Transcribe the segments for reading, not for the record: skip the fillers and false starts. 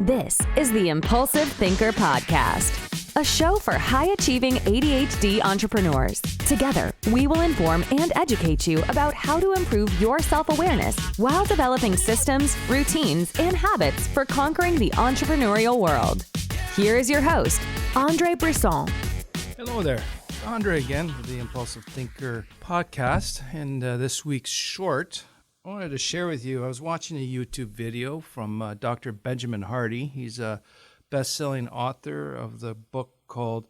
This is the Impulsive Thinker Podcast, a show for high-achieving ADHD entrepreneurs. Together, we will inform and educate you about how to improve your self-awareness while developing systems, routines, and habits for conquering the entrepreneurial world. Here is your host, Andre Brisson. Hello there. Andre again with the Impulsive Thinker Podcast. And this week's short, I wanted to share with you, I was watching a YouTube video from Dr. Benjamin Hardy. He's a best-selling author of the book called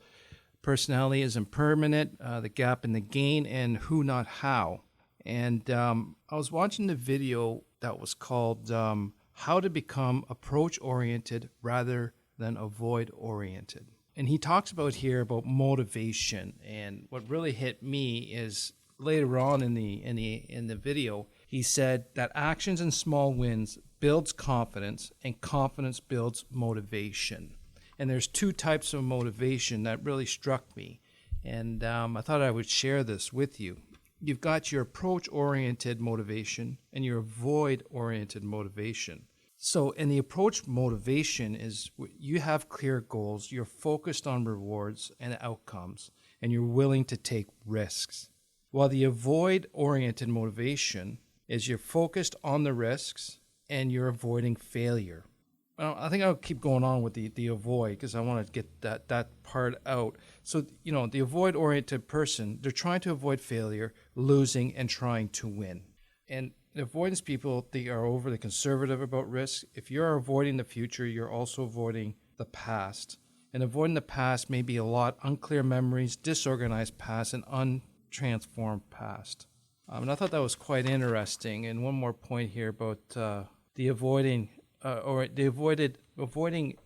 Personality is Impermanent, The Gap and the Gain, and Who Not How. And I was watching the video that was called How to Become Approach-Oriented Rather than Avoid-Oriented. And he talks about here about motivation. And what really hit me is later on in the video, he said that actions and small wins builds confidence, and confidence builds motivation. And there's two types of motivation that really struck me. And I thought I would share this with you. You've got your approach-oriented motivation and your avoid-oriented motivation. So in the approach motivation is you have clear goals, you're focused on rewards and outcomes, and you're willing to take risks. While the avoid-oriented motivation is you're focused on the risks and you're avoiding failure. I think I'll keep going on with the avoid because I want to get that part out. So, the avoid-oriented person, they're trying to avoid failure, losing, and trying to win. And the avoidance people, they are overly conservative about risk. If you're avoiding the future, you're also avoiding the past. And avoiding the past may be a lot unclear memories, disorganized past, and untransformed past. And I thought that was quite interesting. And one more point here about the avoiding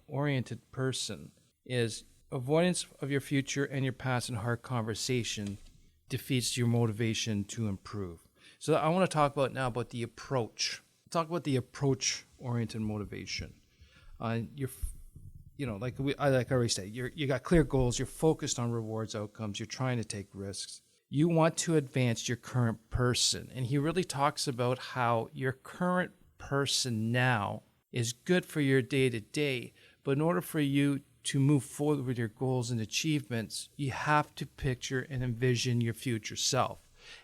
oriented person is avoidance of your future and your past and hard conversation defeats your motivation to improve. So I want to talk about now about the approach. Talk about the approach-oriented motivation. Like I already said, you got clear goals. You're focused on rewards, outcomes. You're trying to take risks. You want to advance your current person. And he really talks about how your current person now is good for your day-to-day. But in order for you to move forward with your goals and achievements, you have to picture and envision your future self.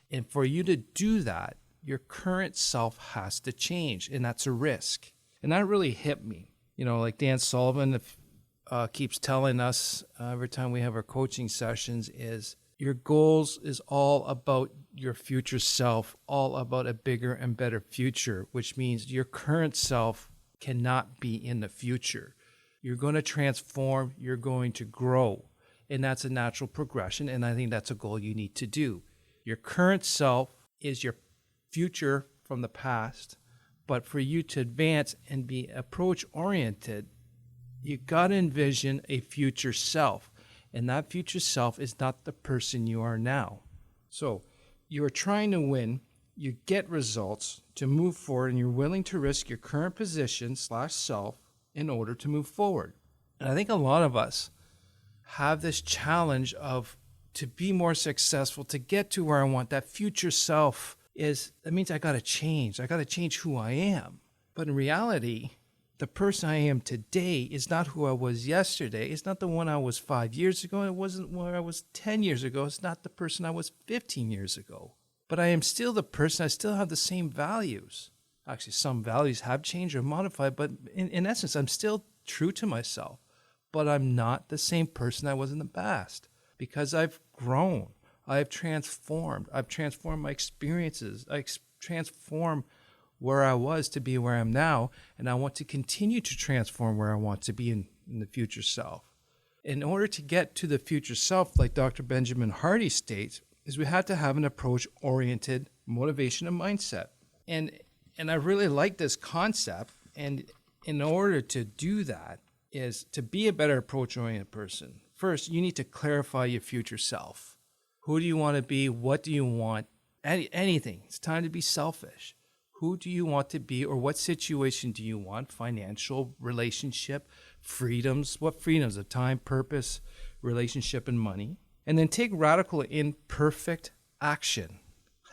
And for you to do that, your current self has to change, and that's a risk. And that really hit me. Like Dan Sullivan keeps telling us every time we have our coaching sessions is your goals is all about your future self, all about a bigger and better future, which means your current self cannot be in the future. You're going to transform, you're going to grow, and that's a natural progression, and I think that's a goal you need to do. Your current self is your future from the past, but for you to advance and be approach-oriented, you got to envision a future self, and that future self is not the person you are now. So you are trying to win, you get results to move forward, and you're willing to risk your current position / self in order to move forward. And I think a lot of us have this challenge of to be more successful, to get to where I want, that future self that means I got to change. I got to change who I am. But in reality, the person I am today is not who I was yesterday. It's not the one I was 5 years ago. It wasn't where I was 10 years ago. It's not the person I was 15 years ago. But I am still the person. I still have the same values. Actually, some values have changed or modified, but in essence, I'm still true to myself. But I'm not the same person I was in the past because I've grown. I've transformed. I've transformed my experiences. I transformed where I was to be where I am now, and I want to continue to transform where I want to be in the future self. In order to get to the future self, like Dr. Benjamin Hardy states, is we have to have an approach-oriented motivation and mindset. And I really like this concept, and in order to do that is to be a better approach-oriented person. First, you need to clarify your future self. Who do you want to be? What do you want? Anything. It's time to be selfish. Who do you want to be, or what situation do you want? Financial, relationship, freedoms. What freedoms? Of time, purpose, relationship, and money. And then take radical imperfect action.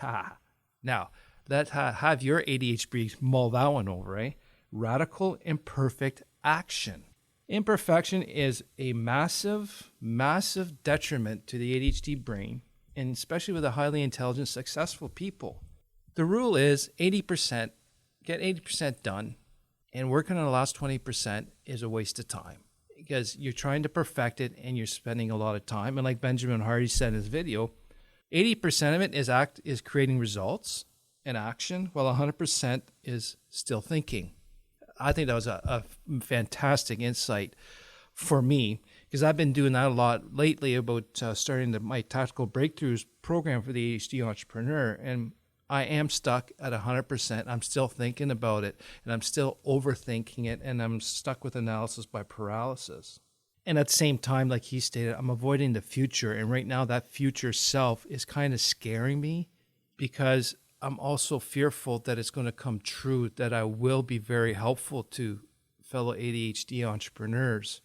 Now, have your ADHD mull that one over, eh? Radical imperfect action. Imperfection is a massive, massive detriment to the ADHD brain, and especially with the highly intelligent, successful people. The rule is 80%, get 80% done, and working on the last 20% is a waste of time because you're trying to perfect it and you're spending a lot of time. And like Benjamin Hardy said in his video, 80% of it is creating results and action, while 100% is still thinking. I think that was a fantastic insight for me because I've been doing that a lot lately about starting my Tactical Breakthroughs program for the ADHD entrepreneur. And I am stuck at 100%. I'm still thinking about it and I'm still overthinking it and I'm stuck with analysis by paralysis. And at the same time, like he stated, I'm avoiding the future. And right now that future self is kind of scaring me because I'm also fearful that it's going to come true, that I will be very helpful to fellow ADHD entrepreneurs.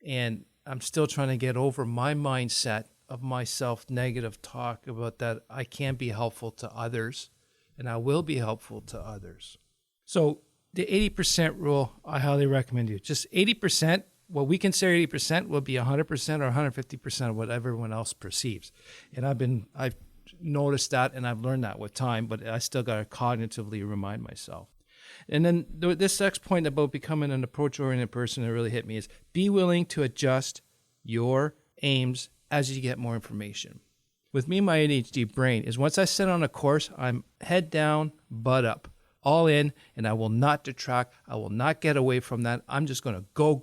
And I'm still trying to get over my mindset of my self-negative talk about that I can be helpful to others and I will be helpful to others. So the 80% rule, I highly recommend you. Just 80%, what we consider 80% will be 100% or 150% of what everyone else perceives. And I've noticed that and I've learned that with time, but I still got to cognitively remind myself. And then this next point about becoming an approach-oriented person that really hit me is be willing to adjust your aims as you get more information. With me, my ADHD brain is once I sit on a course, I'm head down, butt up, all in, and I will not detract. I will not get away from that. I'm just going to go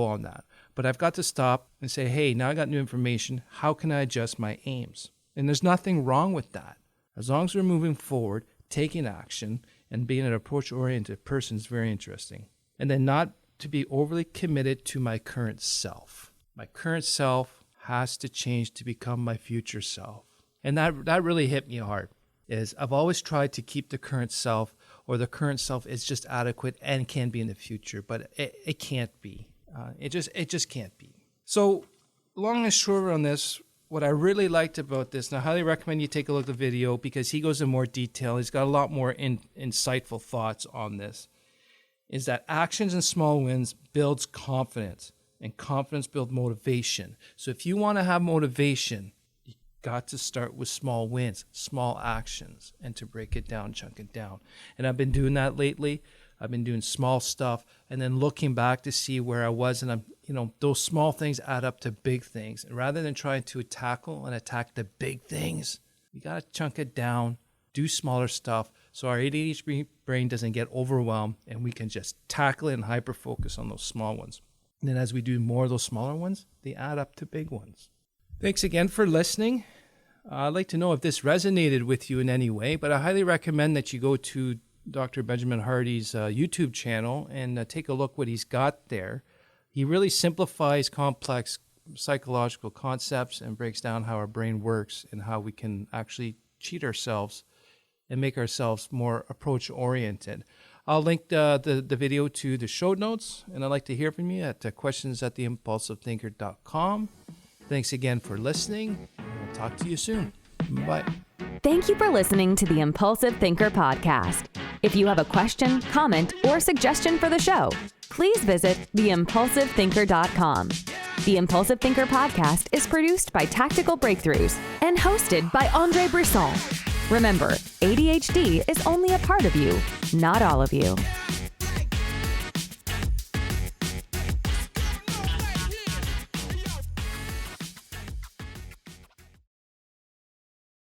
on that. But I've got to stop and say, hey, now I got new information. How can I adjust my aims? And there's nothing wrong with that. As long as we're moving forward, taking action, and being an approach-oriented person is very interesting. And then not to be overly committed to my current self. My current self has to change to become my future self. And that really hit me hard. Is I've always tried to keep the current self, or the current self is just adequate and can be in the future, but it can't be. It just can't be. So long and short on this, what I really liked about this, and I highly recommend you take a look at the video because he goes in more detail. He's got a lot more insightful thoughts on this, is that actions and small wins builds confidence, and confidence builds motivation. So if you want to have motivation, you got to start with small wins, small actions, and to break it down, chunk it down. And I've been doing that lately. I've been doing small stuff and then looking back to see where I was, and those small things add up to big things. And rather than trying to tackle and attack the big things, you got to chunk it down, do smaller stuff so our ADHD brain doesn't get overwhelmed and we can just tackle it and hyper focus on those small ones. And then as we do more of those smaller ones, they add up to big ones. Thanks again for listening. I'd like to know if this resonated with you in any way, but I highly recommend that you go to Dr. Benjamin Hardy's YouTube channel and take a look what he's got there. He really simplifies complex psychological concepts and breaks down how our brain works and how we can actually cheat ourselves and make ourselves more approach-oriented. I'll link the video to the show notes, and I'd like to hear from you at questions@theimpulsivethinker.com. Thanks again for listening. We'll talk to you soon. Bye. Thank you for listening to the Impulsive Thinker podcast. If you have a question, comment, or suggestion for the show, please visit theimpulsivethinker.com. The Impulsive Thinker podcast is produced by Tactical Breakthroughs and hosted by Andre Brisson. Remember, ADHD is only a part of you, not all of you.